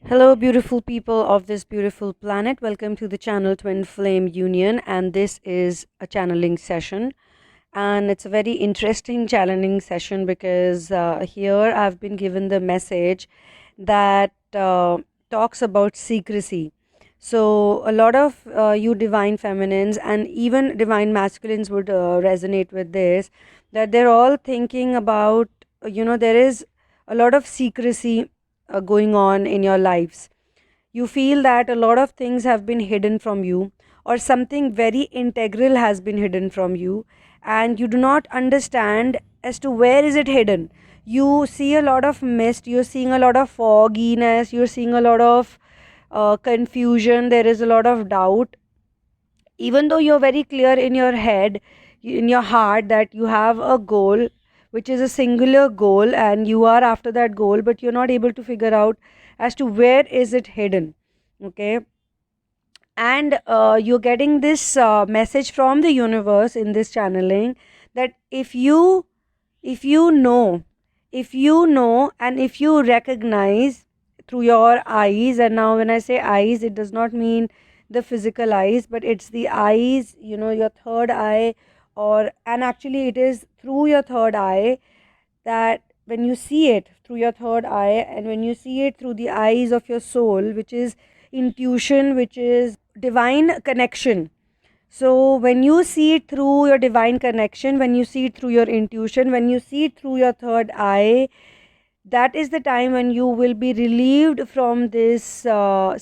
Hello, beautiful people of this beautiful planet. Welcome to the channel Twinflame Union, and this is a channeling session. And it's a very interesting channeling session because here I've been given the message that talks about secrecy. So, a lot of you divine feminines and even divine masculines would resonate with this, that they're all thinking about, there is a lot of secrecy going on in your lives. You feel that a lot of things have been hidden from you, or something very integral has been hidden from you, and you do not understand as to where is it hidden. You see a lot of mist, you're seeing a lot of fogginess, you're seeing a lot of confusion, there is a lot of doubt, even though you're very clear in your head, in your heart, that you have a goal which is a singular goal and you are after that goal, but you're not able to figure out as to where is it hidden. Okay. And you're getting this message from the universe in this channeling, that if you know and if you recognize through your eyes. And now when I say eyes, it does not mean the physical eyes, but it's the eyes, your third eye, or and actually it is through your third eye, that when you see it through your third eye and when you see it through the eyes of your soul, which is intuition, which is divine connection. So when you see it through your divine connection, when you see it through your intuition, when you see it through your third eye, that is the time when you will be relieved from this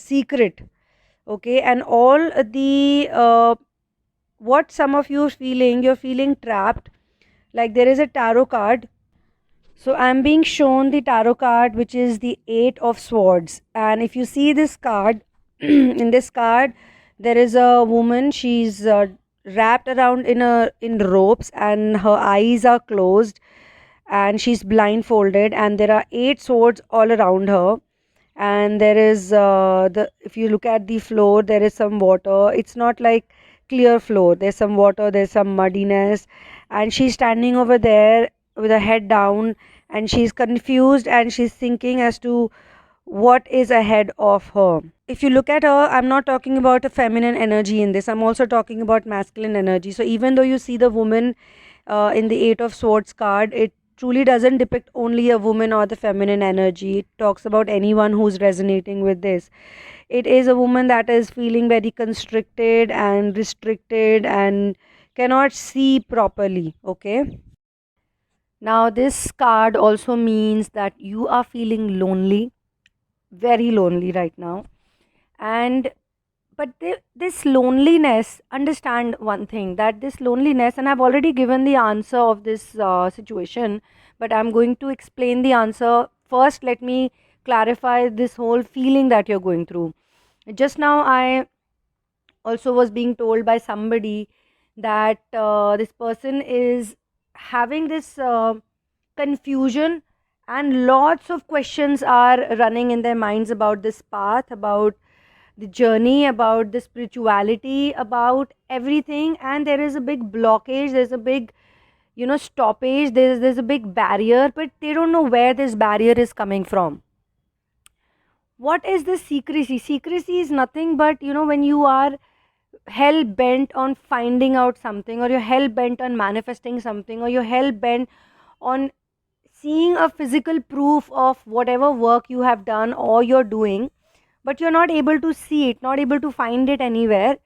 secret. Okay. And all the what some of you are feeling, you're feeling trapped. Like there is a tarot card. So I'm being shown the tarot card, which is the Eight of Swords. And if you see this card, in this card, there is a woman. She's wrapped around in ropes, and her eyes are closed, and she's blindfolded. And there are eight swords all around her. And there is the if you look at the floor, there is some water. It's not like clear floor. There's some water. There's some muddiness, and she's standing over there with her head down, and she's confused, and she's thinking as to what is ahead of her. If you look at her, I'm not talking about a feminine energy in this, I'm also talking about masculine energy. So even though you see the woman in the Eight of Swords card, it truly doesn't depict only a woman or the feminine energy. It talks about anyone who's resonating with this. It is a woman that is feeling very constricted and restricted and cannot see properly. Okay. Now, this card also means that you are feeling lonely, very lonely right now. And but this loneliness, understand one thing, that this loneliness, and I've already given the answer of this situation, but I'm going to explain the answer. First, let me clarify this whole feeling that you're going through. Just now, I also was being told by somebody that this person is having this confusion, and lots of questions are running in their minds about this path, about the journey, about the spirituality, about everything. And there is a big blockage, there's a big stoppage, there's a big barrier, but they don't know where this barrier is coming from. What is this secrecy? Secrecy is nothing but, when you are hell bent on finding out something, or you're hell bent on manifesting something, or you're hell bent on seeing a physical proof of whatever work you have done or you're doing, but you're not able to see it, not able to find it anywhere.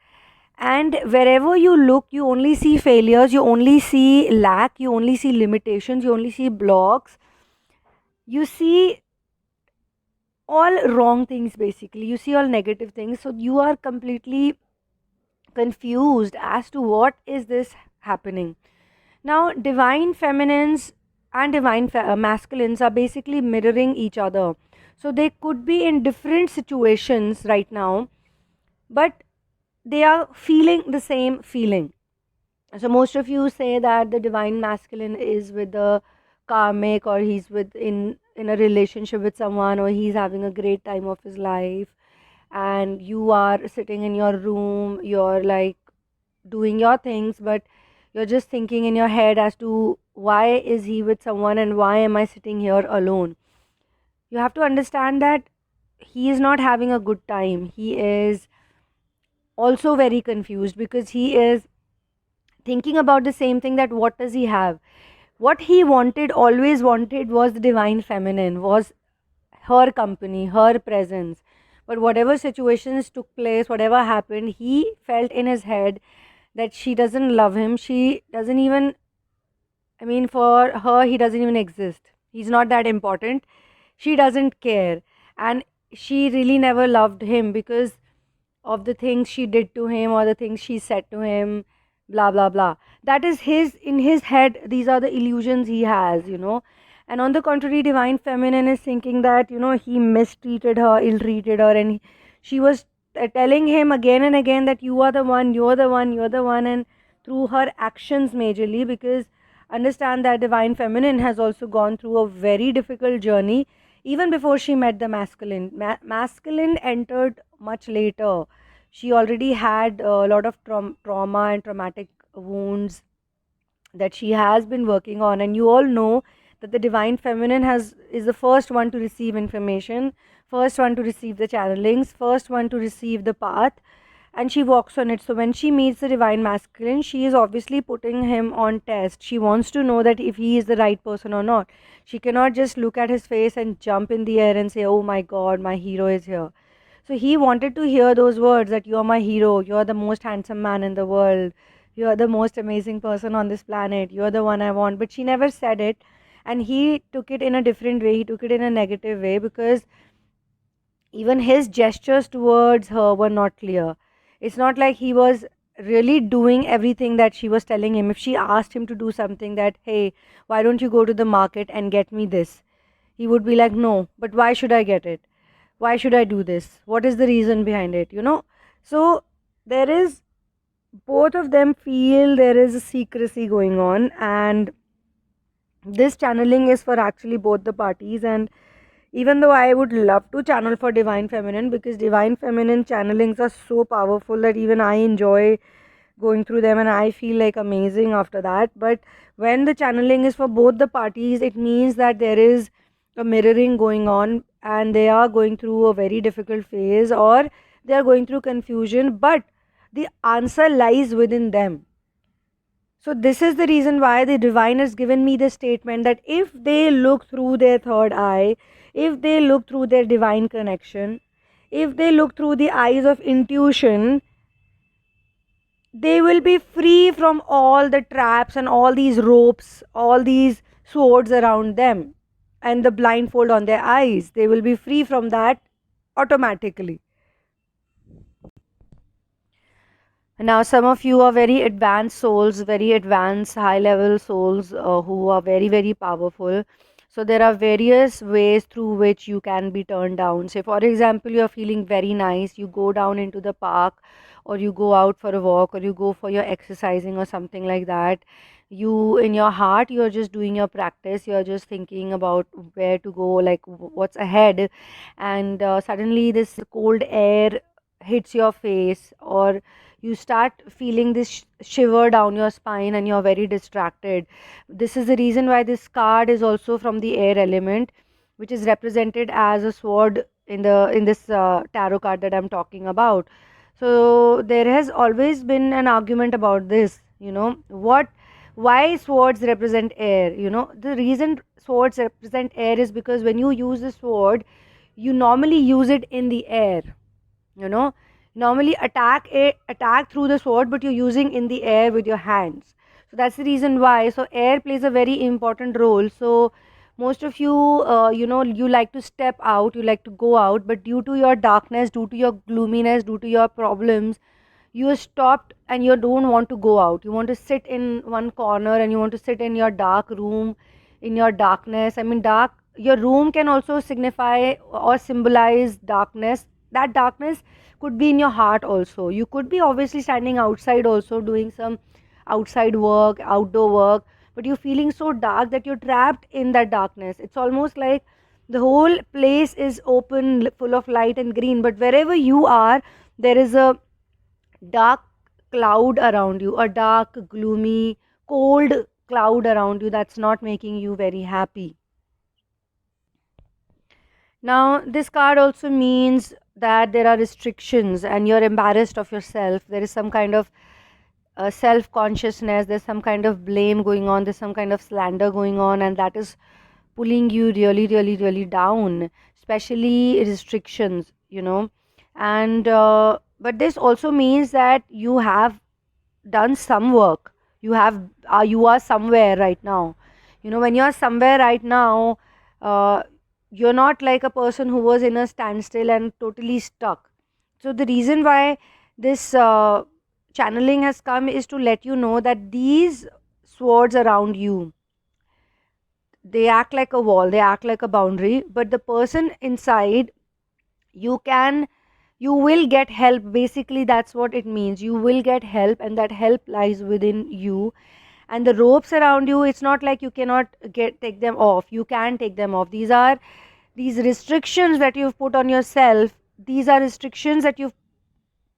And wherever you look, you only see failures, you only see lack, you only see limitations, you only see blocks, you see all wrong things, basically you see all negative things. So you are completely confused as to what is this happening. Now, divine feminines and divine masculines are basically mirroring each other. So they could be in different situations right now, but they are feeling the same feeling. So most of you say that the divine masculine is with the karmic, or he's in a relationship with someone, or he's having a great time of his life, and you are sitting in your room, you're like doing your things, but you're just thinking in your head as to why is he with someone and why am I sitting here alone. You have to understand that he is not having a good time. He is also very confused because he is thinking about the same thing, that what does he have? What he wanted, always wanted, was the divine feminine, was her company, her presence. But whatever situations took place, whatever happened, he felt in his head that she doesn't love him. She doesn't even, I mean, for her, he doesn't even exist. He's not that important. She doesn't care. And she really never loved him because of the things she did to him or the things she said to him, blah blah blah. That is his, in his head, these are the illusions he has. And on the contrary, divine feminine is thinking that he mistreated her, ill treated her, and she was telling him again and again that you are the one, you're the one, you're the one. And through her actions majorly, because understand that divine feminine has also gone through a very difficult journey even before she met the masculine. Masculine entered much later. She already had a lot of trauma and traumatic wounds that she has been working on. And you all know that the divine feminine has is the first one to receive information, first one to receive the channelings, first one to receive the path, and she walks on it. So when she meets the divine masculine, she is obviously putting him on test. She wants to know that if he is the right person or not. She cannot just look at his face and jump in the air and say, oh my god, my hero is here. So he wanted to hear those words, that you're my hero, you're the most handsome man in the world, you're the most amazing person on this planet, you're the one I want. But she never said it. And he took it in a different way. He took it in a negative way because even his gestures towards her were not clear. It's not like he was really doing everything that she was telling him. If she asked him to do something, that, hey, why don't you go to the market and get me this? He would be like, no, but why should I get it? Why should I do this? What is the reason behind it? So there is, both of them feel there is a secrecy going on, and this channeling is for actually both the parties. And even though I would love to channel for divine feminine, because divine feminine channelings are so powerful that even I enjoy going through them and I feel like amazing after that. But when the channeling is for both the parties, it means that there is a mirroring going on and they are going through a very difficult phase, or they are going through confusion, but the answer lies within them. So this is the reason why the divine has given me the statement that if they look through their third eye, if they look through their divine connection, if they look through the eyes of intuition, they will be free from all the traps and all these ropes, all these swords around them, and the blindfold on their eyes. They will be free from that automatically. Now, some of you are very advanced souls, very advanced, high level souls who are very, very powerful. So, there are various ways through which you can be turned down. Say, for example, you are feeling very nice, you go down into the park, or you go out for a walk, or you go for your exercising, or something like that. You, in your heart, you're just doing your practice, you're just thinking about where to go, like what's ahead, and suddenly this cold air hits your face, or you start feeling this shiver down your spine and you're very distracted. This is the reason why this card is also from the air element, which is represented as a sword in this tarot card that I'm talking about. So there has always been an argument about this, what, why swords represent air. The reason swords represent air is because when you use the sword, you normally use it in the air, you know normally attack through the sword, but you're using in the air with your hands. So that's the reason why. So air plays a very important role. So most of you, you like to step out, you like to go out, but due to your darkness, due to your gloominess, due to your problems, you are stopped and you don't want to go out. You want to sit in one corner and you want to sit in your dark room, in your darkness. I mean, dark, your room can also signify or symbolize darkness. That darkness could be in your heart also. You could be obviously standing outside also, doing some outside work, outdoor work, but you're feeling so dark that you're trapped in that darkness. It's almost like the whole place is open, full of light and green, but wherever you are, there is a dark cloud around you, a dark, gloomy, cold cloud around you that's not making you very happy. Now this card also means that there are restrictions and you're embarrassed of yourself. There is some kind of self consciousness, there's some kind of blame going on, there's some kind of slander going on, and that is pulling you really, really, really down, especially restrictions, and but this also means that you have done some work. You are somewhere right now. When you're somewhere right now, uh, you're not like a person who was in a standstill and totally stuck. So the reason why this channeling has come is to let you know that these swords around you, they act like a wall, they act like a boundary, but the person inside, you can you will get help. Basically that's what it means. You will get help, and that help lies within you. And the ropes around you, it's not like you cannot take them off. You can take them off. These restrictions that you've put on yourself, these are restrictions that you've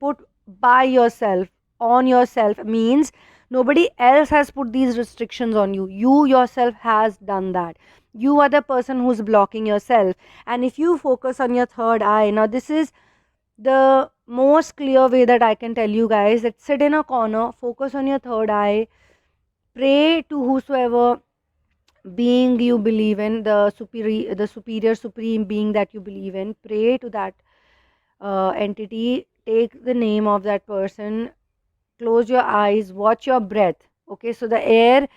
put by yourself, on yourself, means nobody else has put these restrictions on you. You yourself has done that. You are the person who's blocking yourself. And if you focus on your third eye, now this is the most clear way that I can tell you guys, that sit in a corner, focus on your third eye, pray to whosoever being you believe in, the superior supreme being that you believe in. Pray to that entity, take the name of that person, close your eyes, watch your breath. Okay, so the air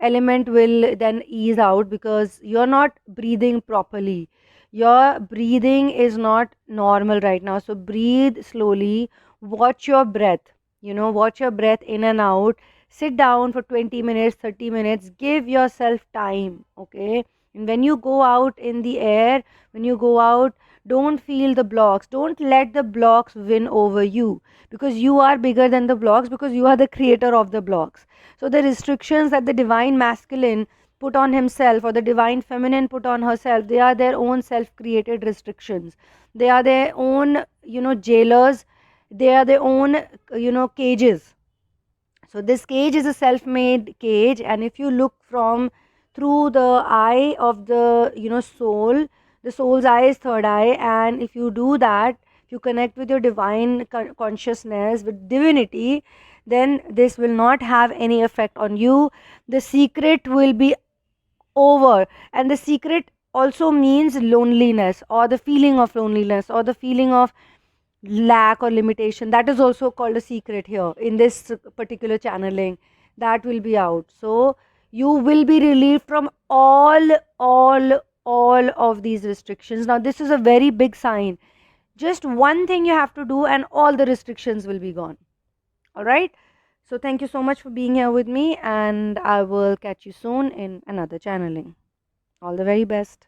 element will then ease out because you're not breathing properly. Your breathing is not normal right now. So breathe slowly, watch your breath, watch your breath in and out. Sit down for 20 minutes, 30 minutes, give yourself time. Okay, and when you go out in the air, when you go out, don't feel the blocks, don't let the blocks win over you, because you are bigger than the blocks, because you are the creator of the blocks. So the restrictions that the divine masculine put on himself, or the divine feminine put on herself, they are their own self created restrictions. They are their own, jailers. They are their own, cages. So this cage is a self made cage, and if you look from through the eye of the, soul, the soul's eye is third eye. And if you do that, if you connect with your divine consciousness, with divinity, then this will not have any effect on you. The secret will be over. And the secret also means loneliness, or the feeling of loneliness, or the feeling of lack or limitation. That is also called a secret here in this particular channeling. That will be out. So you will be relieved from all of these restrictions. Now this is a very big sign. Just one thing you have to do and all the restrictions will be gone. All right, so thank you so much for being here with me, and I will catch you soon in another channeling. All the very best.